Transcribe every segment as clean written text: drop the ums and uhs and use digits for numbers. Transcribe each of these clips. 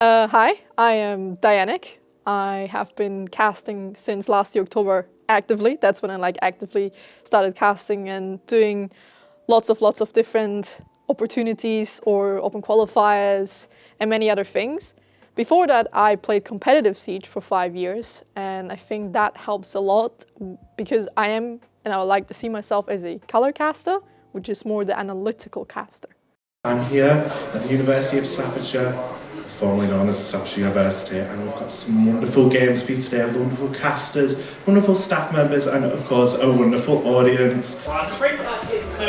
Hi, I am Dieanic. I have been casting since last year October actively. That's when I actively started casting and doing lots of different opportunities or open qualifiers and many other things. Before that, I played competitive Siege for 5 years, and I think that helps a lot because I am, and I would like to see myself as a color caster, which is more the analytical caster. I'm here at the University of Staffordshire, formerly known as Staffordshire University, and we've got some wonderful games for you today with wonderful casters, wonderful staff members, and of course a wonderful audience. Well, that's great. So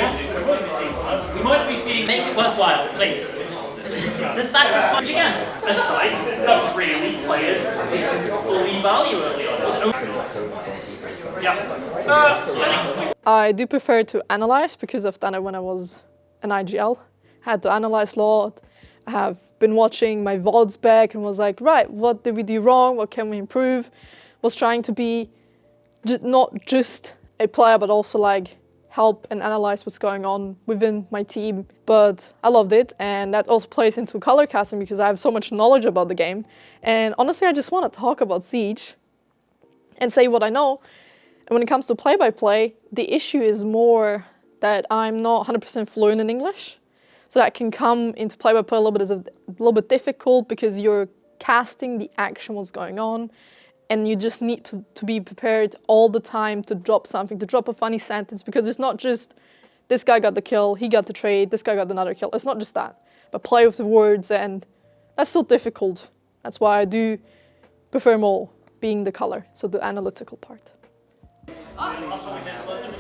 we might be seeing. Make it worthwhile, please. The sacrifice again. A site that really players didn't fully value early on. Yeah. I do prefer to analyze because I've done it when I was an IGL. I had to analyze a lot. I have been watching my VODs back and was like, right, what did we do wrong? What can we improve? Was trying to be not just a player, but also help and analyze what's going on within my team. But I loved it, and that also plays into color casting because I have so much knowledge about the game. And honestly, I just want to talk about Siege and say what I know. And when it comes to play-by-play, the issue is more that I'm not 100% fluent in English. So that can come into play-by-play a little bit difficult because you're casting the action, what's going on, and you just need to be prepared all the time to drop something, to drop a funny sentence, because it's not just this guy got the kill, he got the trade, this guy got another kill. It's not just that, but play with the words, and that's still difficult. That's why I do prefer more being the color, so the analytical part.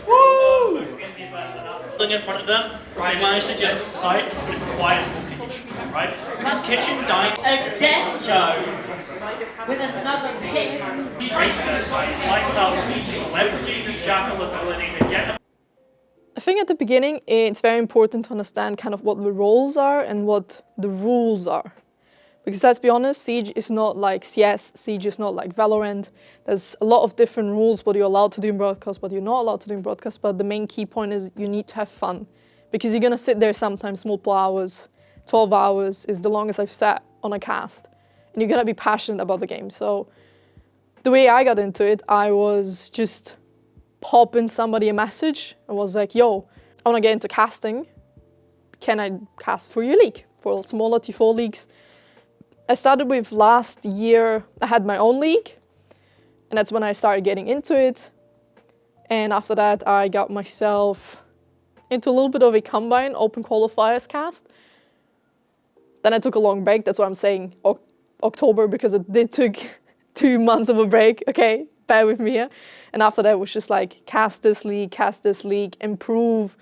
Woo! In front of them, right? Managed to just site, but it requires more condition, right? Because kitchen dying Again, Joe! With another pick. Lights out, just leveraging this jackal ability to get. I think at the beginning, it's very important to understand kind of what the roles are and what the rules are. Because let's be honest, Siege is not like CS, Siege is not like Valorant. There's a lot of different rules, what you're allowed to do in broadcast, what you're not allowed to do in broadcast, but the main key point is you need to have fun. Because you're gonna sit there sometimes multiple hours, 12 hours is the longest I've sat on a cast. And you're gonna be passionate about the game. So the way I got into it, I was just popping somebody a message and was like, yo, I wanna get into casting. Can I cast for your league? For smaller T4 leagues. I started with last year, I had my own league, and that's when I started getting into it. And after that, I got myself into a little bit of a combine, open qualifiers cast. Then I took a long break, that's why I'm saying October, because it did took 2 months of a break, okay, bear with me here. And after that, it was just like, cast this league, improve,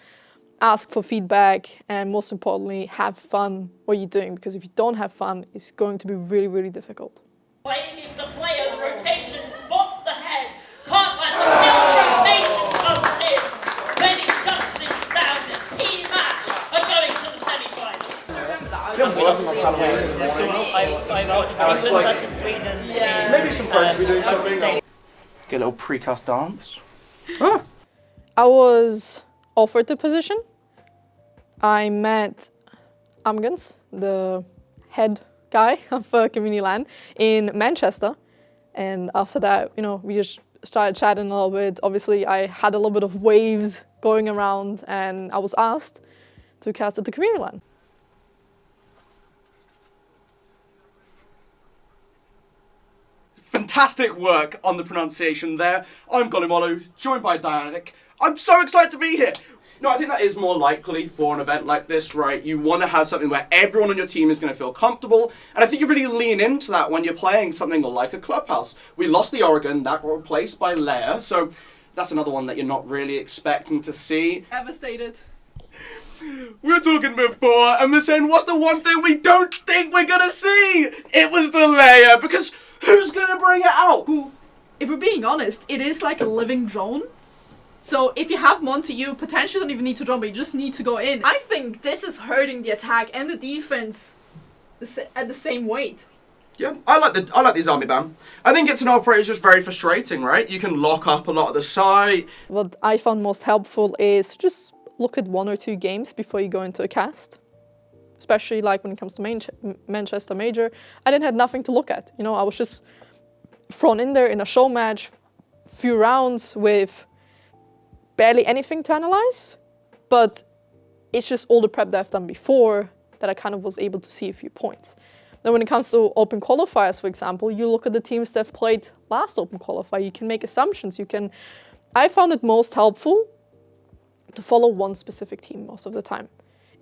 ask for feedback, and most importantly, have fun what you're doing, because if you don't have fun, it's going to be really, really difficult. Playing in the player's rotation, spots the head, can't let the kill rotation comes in. When he shuts things down, the team match are going to the semi-finals. I watched England versus Sweden. Yeah. Maybe some friends will be doing something. Get a little precast dance. Ah. I was offered the position. I met Amgens, the head guy of Community LAN in Manchester. And after that, we just started chatting a little bit. Obviously, I had a little bit of waves going around, and I was asked to cast at the Community LAN. Fantastic work on the pronunciation there. I'm Golimolu, joined by Dieanic. I'm so excited to be here. No, I think that is more likely for an event like this, right? You want to have something where everyone on your team is going to feel comfortable, and I think you really lean into that when you're playing something like a clubhouse. We lost the Oregon, that got replaced by Leia, so that's another one that you're not really expecting to see. Devastated. We were talking before, and we're saying, what's the one thing we don't think we're going to see? It was the Leia, because who's going to bring it out? If we're being honest, it is like a living drone. So if you have Monty, you potentially don't even need to drone, but you just need to go in. I think this is hurting the attack and the defense at the same weight. Yeah, I like these army ban. I think it's an operator, it's just very frustrating, right? You can lock up a lot of the site. What I found most helpful is just look at 1 or 2 games before you go into a cast. especially like when it comes to Manchester Major, I didn't have nothing to look at. You know, I was just thrown in there in a show match, few rounds with barely anything to analyze, but it's just all the prep that I've done before that I kind of was able to see a few points. Now, when it comes to open qualifiers, for example, you look at the teams that have played last open qualifier, you can make assumptions, I found it most helpful to follow one specific team most of the time.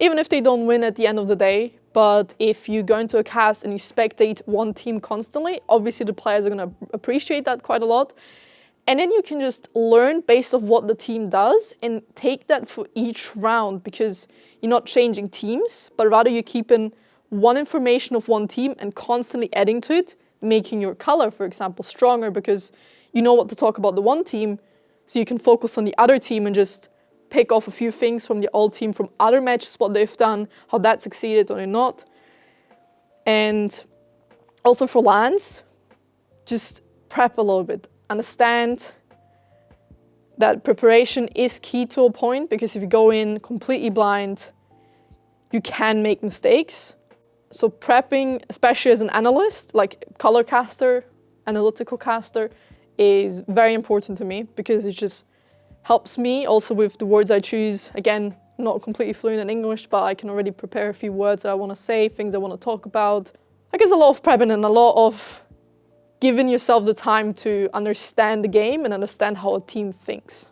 Even if they don't win at the end of the day, but if you go into a cast and you spectate one team constantly, obviously the players are going to appreciate that quite a lot. And then you can just learn based off what the team does and take that for each round, because you're not changing teams, but rather you're keeping one information of one team and constantly adding to it, making your color, for example, stronger because you know what to talk about the one team, so you can focus on the other team and just pick off a few things from the old team, from other matches, what they've done, how that succeeded or not. And also for LANs, just prep a little bit. Understand that preparation is key to a point, because if you go in completely blind, you can make mistakes. So prepping, especially as an analyst, like color caster, analytical caster, is very important to me, because it just helps me also with the words I choose. Again, not completely fluent in English, but I can already prepare a few words I want to say, things I want to talk about. I guess a lot of prepping and a lot of giving yourself the time to understand the game and understand how a team thinks.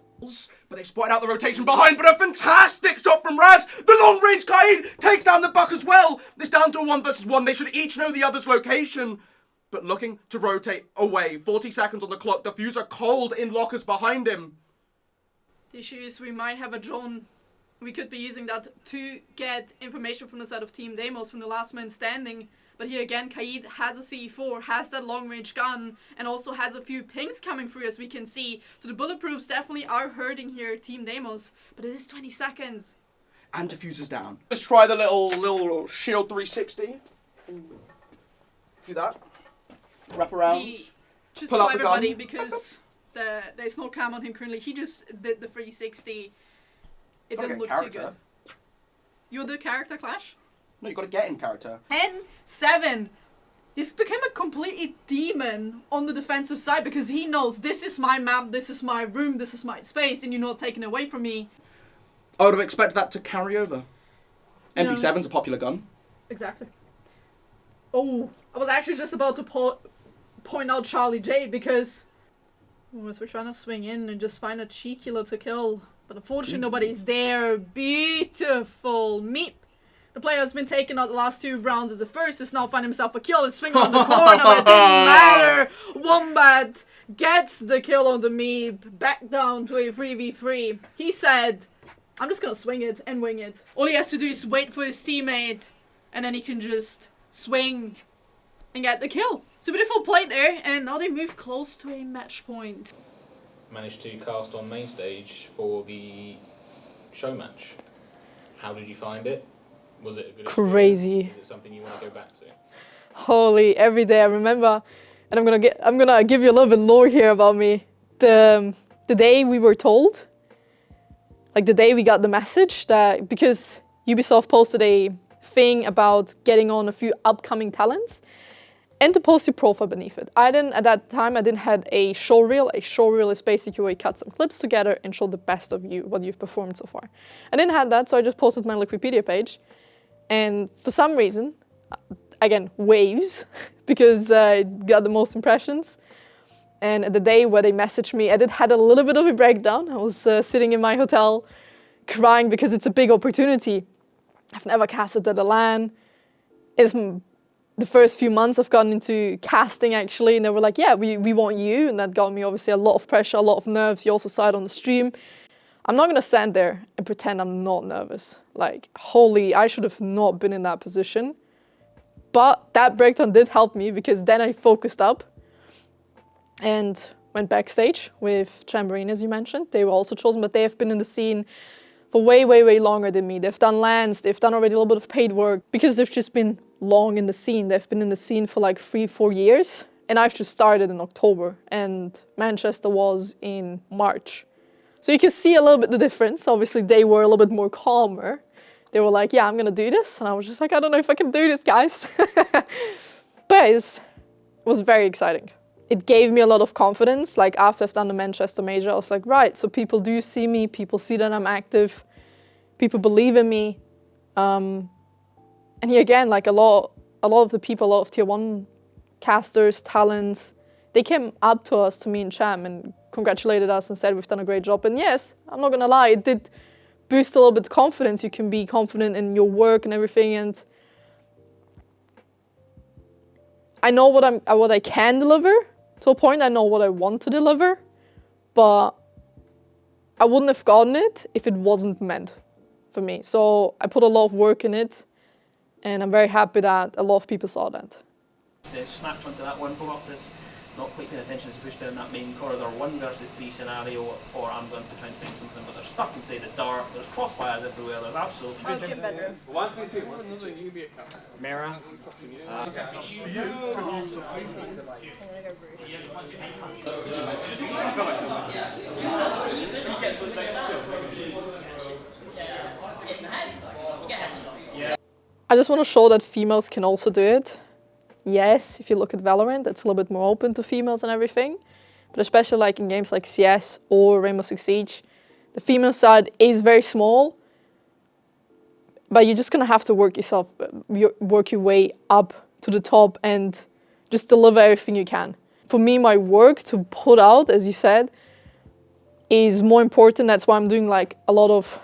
But they spotted out the rotation behind, but a fantastic shot from Raz! The long-range Kaid takes down the buck as well! It's down to a 1 versus 1. They should each know the other's location. But looking to rotate away. 40 seconds on the clock. Diffuser cold in lockers behind him. The issue is we might have a drone. We could be using that to get information from the side of Team Deimos, from the last man standing. But here again, Kaid has a C4, has that long-range gun, and also has a few pings coming through, as we can see. So the bulletproofs definitely are hurting here, Team Deimos. But it is 20 seconds. And Diffuser's down. Let's try the little shield 360. Do that. Wrap around. Just pull for out the everybody, gun. Because there's no cam on him currently. He just did the 360. It didn't look too good. You're the character, Clash? No, you got to get in character. 10-7. He's become a completely demon on the defensive side, because he knows this is my map, this is my room, this is my space, and you're not taking it away from me. I would have expected that to carry over. MP7's a popular gun. Exactly. Oh, I was actually just about to point out Charlie J, because we're trying to swing in and just find a cheeky little kill. But unfortunately nobody's there. Beautiful Meep. The player who's been taken out the last 2 rounds as the first is now finding himself a kill. He's swinging on the corner, but it didn't matter. Wombat gets the kill on the Meep. Back down to a 3v3. He said, I'm just gonna swing it and wing it. All he has to do is wait for his teammate, and then he can just swing and get the kill. So beautiful play there, and now they move close to a match point. Managed to cast on main stage for the show match. How did you find it? Was it a good experience? Crazy. Is it something you want to go back to? Holy, every day I remember, and I'm gonna give you a little bit lore here about me. The day we were told, like the day we got the message that, because Ubisoft posted a thing about getting on a few upcoming talents, and to post your profile beneath it. At that time, I didn't have a show reel. A show reel is basically where you cut some clips together and show the best of you, what you've performed so far. I didn't have that, so I just posted my Wikipedia page. And for some reason, again, waves, because I got the most impressions. And at the day where they messaged me, I had a little bit of a breakdown. I was sitting in my hotel crying because it's a big opportunity. I've never casted at a LAN. It's the first few months I've gotten into casting, actually, and they were like, yeah, we want you. And that got me obviously a lot of pressure, a lot of nerves. You also saw it on the stream. I'm not gonna stand there and pretend I'm not nervous. Like, holy, I should have not been in that position. But that breakdown did help me, because then I focused up and went backstage with Chamberlain, as you mentioned. They were also chosen, but they have been in the scene for way, way, way longer than me. They've done LANs, they've done already a little bit of paid work, because they've just been long in the scene. They've been in the scene for like 3-4 years, and I've just started in October, and Manchester was in March. So you can see a little bit the difference. Obviously they were a little bit more calmer, they were like, yeah, I'm gonna do this. And I was just like, I don't know if I can do this, guys. But it was very exciting. It gave me a lot of confidence. Like after I've done the Manchester Major, I was like, right, so people do see me, people see that I'm active, people believe in me. And here again, like a lot of the people, a lot of tier 1 casters, talents, they came up to us, to me and Cham, and congratulated us and said we've done a great job. And yes, I'm not gonna lie, it did boost a little bit of confidence. You can be confident in your work and everything, and I know what I can deliver. To a point, I know what I want to deliver, but I wouldn't have gotten it if it wasn't meant for me. So I put a lot of work in it, and I'm very happy that a lot of people saw that. Snatch onto that one, go up this, not quite paying attention to push down that main corridor 1 versus 3 scenario for Amazon to try and find something, but they're stuck inside the dark, there's crossfires everywhere, there's absolutely bedroom. Mira. I just want to show that females can also do it. Yes, if you look at Valorant, it's a little bit more open to females and everything. But especially like in games like CS or Rainbow Six Siege, the female side is very small. But you're just going to have to work your way up to the top and just deliver everything you can. For me, my work to put out, as you said, is more important. That's why I'm doing like a lot of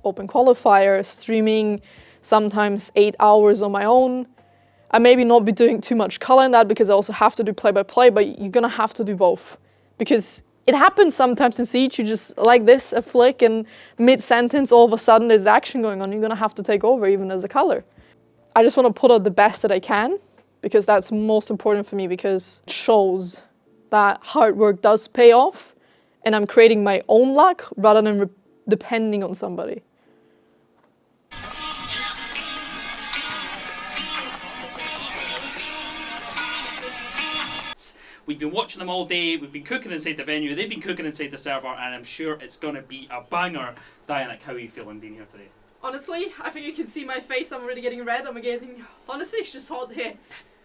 open qualifiers, streaming, sometimes 8 hours on my own. I maybe not be doing too much color in that because I also have to do play-by-play, but you're gonna have to do both. Because it happens sometimes in Siege, you just like this, a flick, and mid-sentence, all of a sudden there's action going on. You're gonna have to take over even as a color. I just wanna put out the best that I can because that's most important for me, because it shows that hard work does pay off and I'm creating my own luck rather than depending on somebody. We've been watching them all day, we've been cooking inside the venue, they've been cooking inside the server, and I'm sure it's going to be a banger. Dieanic, how are you feeling being here today? Honestly, I think you can see my face, I'm already getting red, honestly, it's just hot here.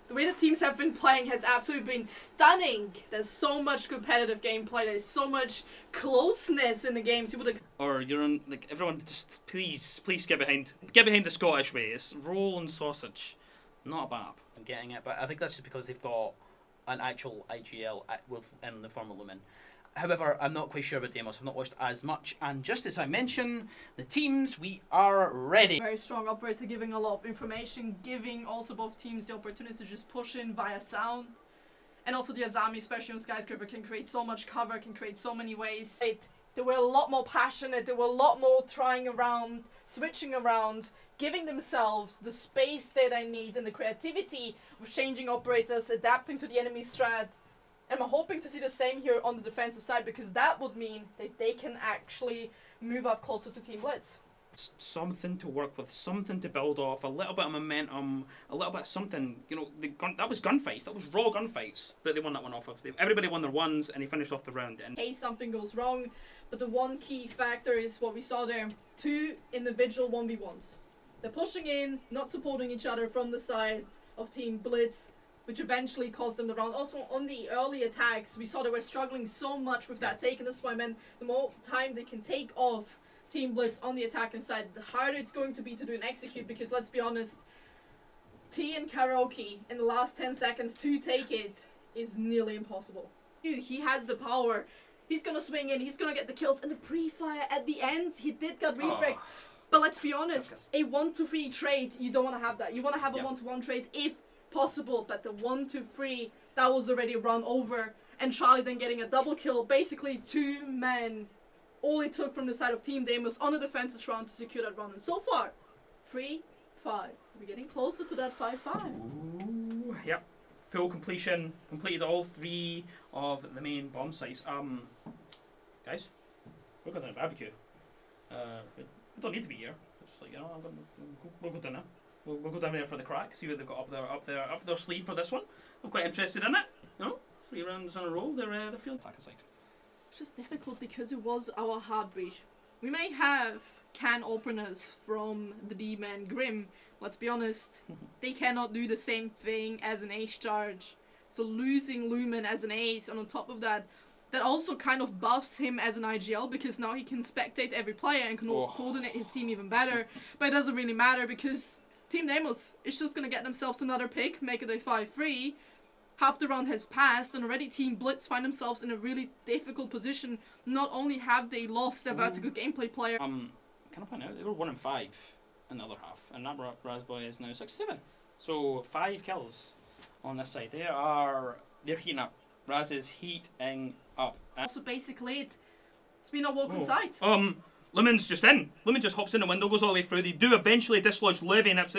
The way the teams have been playing has absolutely been stunning. There's so much competitive gameplay, there's so much closeness in the games. You would or you're on, like, everyone just please get behind the Scottish way. It's roll and sausage, not a bap. I'm getting it, but I think that's just because they've got an actual IGL in the form of Lumen. However, I'm not quite sure about demos. I've not watched as much, and just as I mentioned, the teams, we are ready. Very strong operator, giving a lot of information, giving also both teams the opportunity to just push in via sound. And also the Azami, especially on Skyscraper, can create so much cover, can create so many ways. They were a lot more passionate, they were a lot more trying around, switching around, giving themselves the space that they need and the creativity of changing operators, adapting to the enemy strat. And I'm hoping to see the same here on the defensive side, because that would mean that they can actually move up closer to Team Blitz. Something to work with, something to build off, a little bit of momentum, a little bit of something. You know, that was gunfights, that was raw gunfights that they won that one off of. Everybody won their ones and he finished off the round. And hey, something goes wrong, but the one key factor is what we saw there, 2 individual 1v1s. They're pushing in, not supporting each other from the side of Team Blitz, which eventually cost them the round. Also, on the early attacks, we saw they were struggling so much with that take, and this is why I meant the more time they can take off Team Blitz on the attacking side, the harder it's going to be to do and execute, because let's be honest, T and Karaoke in the last 10 seconds to take it is nearly impossible. He has the power. He's going to swing in, he's going to get the kills, and the pre-fire at the end, he did get refrag. But let's be honest, a 1-3 trade, you don't want to have that. You want to have a 1-1 trade if possible, but the 1-3, that was already run over, and Charlie then getting a double kill, basically 2 men. All it took from the side of Team Deimos on the defensive round to secure that run. And so far, 3-5. We're getting closer to that 5-5. Yep. Full completion. Completed all 3 of the main bomb sites. Guys, we're going to a barbecue. We don't need to be here. We're just like, you know, we'll go down there. We'll go down there for the crack, see what they've got up their sleeve for this one. I'm quite interested in it. You know, 3 rounds in a row, they're field attacker side. It's just difficult because it was our hard breach. We may have can openers from the B-Man Grim. Let's be honest, they cannot do the same thing as an ace charge. So losing Lumen as an ace, and on top of that, that also kind of buffs him as an IGL, because now he can spectate every player and can coordinate his team even better. But it doesn't really matter, because Team Deimos is just going to get themselves another pick, make it a 5-3. Half the round has passed, and already Team Blitz find themselves in a really difficult position. Not only have they lost their vertical gameplay player... Can I point out, they were 1-5 in the other half, and that Raspboy is now 6-7. So 5 kills on this side. They're heating up. Raz is heating up. Also, basically, it's been a walk on sight. Lumen's just in. Lumen just hops in the window, goes all the way through. They do eventually dislodge Levy, and it's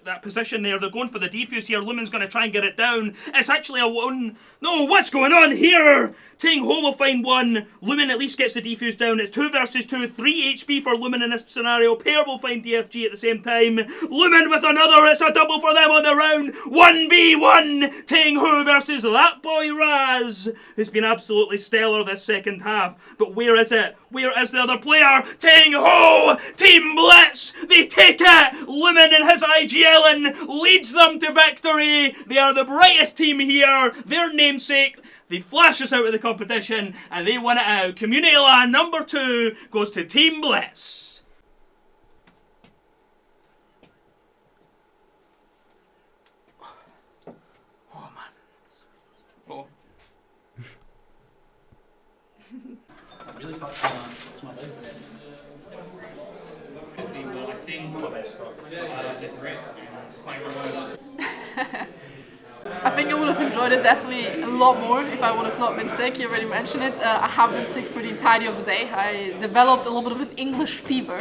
that position there. They're going for the defuse here. Lumen's going to try and get it down. It's actually a one. No, what's going on here? Ting Ho will find one. Lumen at least gets the defuse down. It's 2 versus 2. 3 HP for Lumen in this scenario. Pair will find DFG at the same time. Lumen with another. It's a double for them on the round. 1v1. Ting Ho versus that boy Raz, who's been absolutely stellar this second half. But where is it? Where is the other player? Ting Ho! Team Blitz! They take it! Lumen and his IGL leads them to victory! They are the brightest team here! Their namesake! They flash us out of the competition and they win it out. Community LAN number 2 goes to Team Blitz. Oh man. Oh. I really thought it's my best. I think my best start. I think I would have enjoyed it definitely a lot more if I would have not been sick. You already mentioned it. I have been sick for the entirety of the day. I developed a little bit of an English fever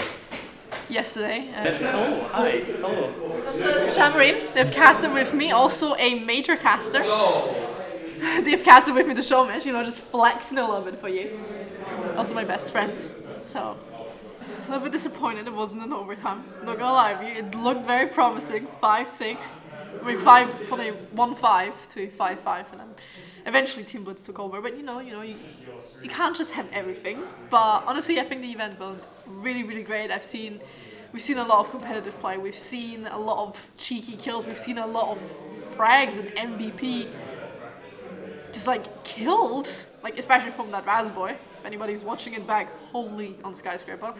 yesterday. Oh, hi. Hello. Chamarine, they've casted with me, also a major caster. They've casted with me the showmatch, you know, just flexing a little bit for you. Also my best friend. So, a little bit disappointed it wasn't an overtime. Not gonna lie with you, it looked very promising. 5-6. I mean 5 from a 1-5 to 5-5, and then eventually Team Blitz took over. But you can't just have everything. But honestly, I think the event went really, really great. We've seen a lot of competitive play. We've seen a lot of cheeky kills. We've seen a lot of frags and MVP just like killed, like especially from that Raspboy. If anybody's watching it back, holy on Skyscraper.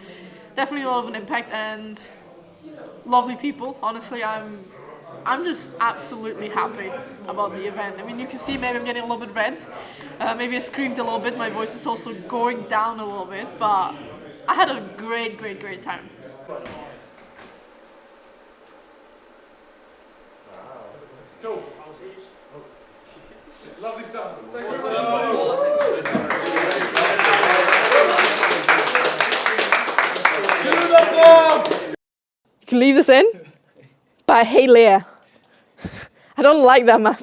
Definitely a lot of an impact and lovely people. Honestly, I'm just absolutely happy about the event. I mean, you can see maybe I'm getting a little bit red. Maybe I screamed a little bit. My voice is also going down a little bit, but I had a great, great, great time. Cool. Lovely stuff. Thank you very much. You can leave this in, but I hate Leia. I don't like that map.